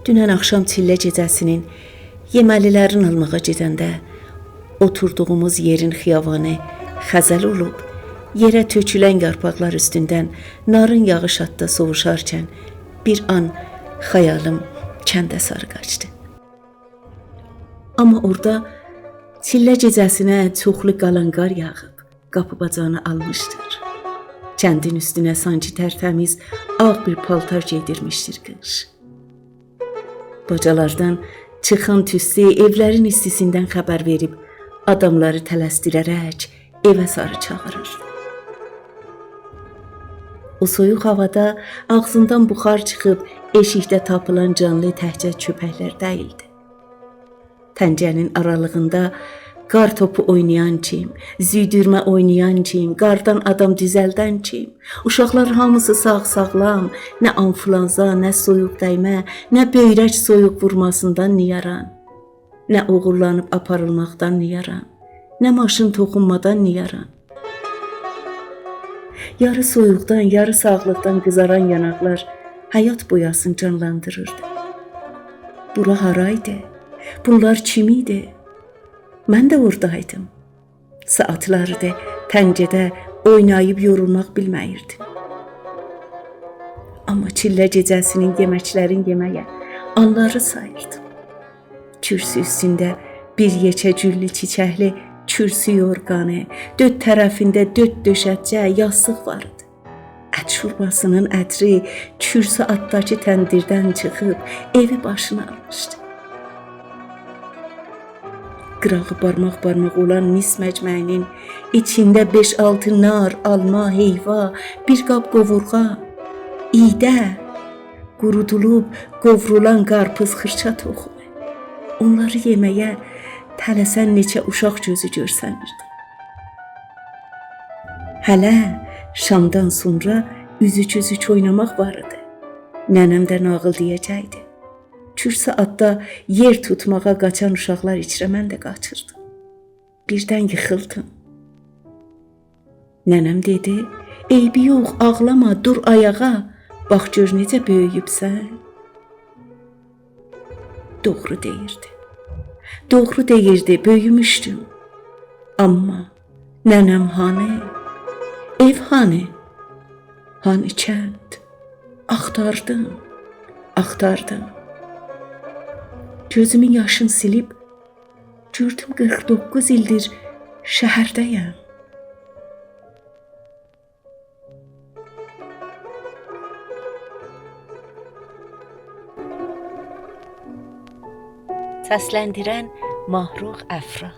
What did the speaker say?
Dünən axşam çillə gecəsinin yeməlilərin almağa gedəndə oturduğumuz yerin xiyavanı xəzəl olub, yerə tökülən yarpaqlar üstündən narın yağış hatta soğuşarkən bir an xəyalım kəndə sarı qaçdı. Amma orada çillə gecəsinə çoxlu qalan qar yağıb, qapı bacağını almışdır. Kəndin üstünə sanki tərtəmiz ağ bir paltar geydirmişdir qış. Bacalardan çıxan tüstü evlərin istisindən xəbər verib, adamları tələsdirərək evə sarı çağırır. O soyuq havada ağzından buxar çıxıb, eşikdə tapılan canlı təhcə köpəklər deyildi. Pəncənin aralığında qar topu oynayan kim, züydürmə oynayan kim, qardan adam düzəldən kim, uşaqlar hamısı sağ-sağlam, nə anflanza, nə soyuq dəymə, nə böyrək soyuq vurmasından niyaran, nə oğurlanıb aparılmaqdan niyaran, nə maşın toxunmadan niyaran. Yarı soyuqdan, yarı sağlıqdan qızaran yanaqlar həyat boyasını canlandırırdı. Bura haraydı? Bunlar kim idi? Mən də oradaydım. Saatlardır pəncədə oynayıb yorulmaq bilməyirdim. Amma çillə gecəsinin yeməklərin yeməyə anları sayırdım. Kürsü üstündə bir yekə güllü çiçəkli kürsü yorğanı, dörd tərəfində dörd döşəcə yastıq vardı. Ət şurbasının ətri kürsü altdakı təndirdən çıxıb evi başına almışdı. Qırağı barmaq olan mis məcməyinin içində 5-6 nar, alma, heyva, bir qab qovurğa, iydə, qurudulub qovrulan qarpız, xırça toxumu. Onları yeməyə tələsən neçə uşaq gözü görsənirdi. Hələ şamdan sonra üzük oynamaq var idi. Nənəm də nağıl deyəcəkdi. Kürsü atda yer tutmağa qaçan uşaqlar içrə mən də qaçırdım. Birdən yıxıldım. Nənəm dedi, eybi yox, ağlama, dur ayağa, bax gör necə böyüyübsən. Doğru deyirdi. Doğru deyirdi, böyümüşdüm. Amma nənəm hanı? Ev hanı? Hanı kənd? Axtardım. Gözümün yaşını silib, gördüm 49 ildir şəhərdəyəm. Səsləndirən Mahruq Əfra.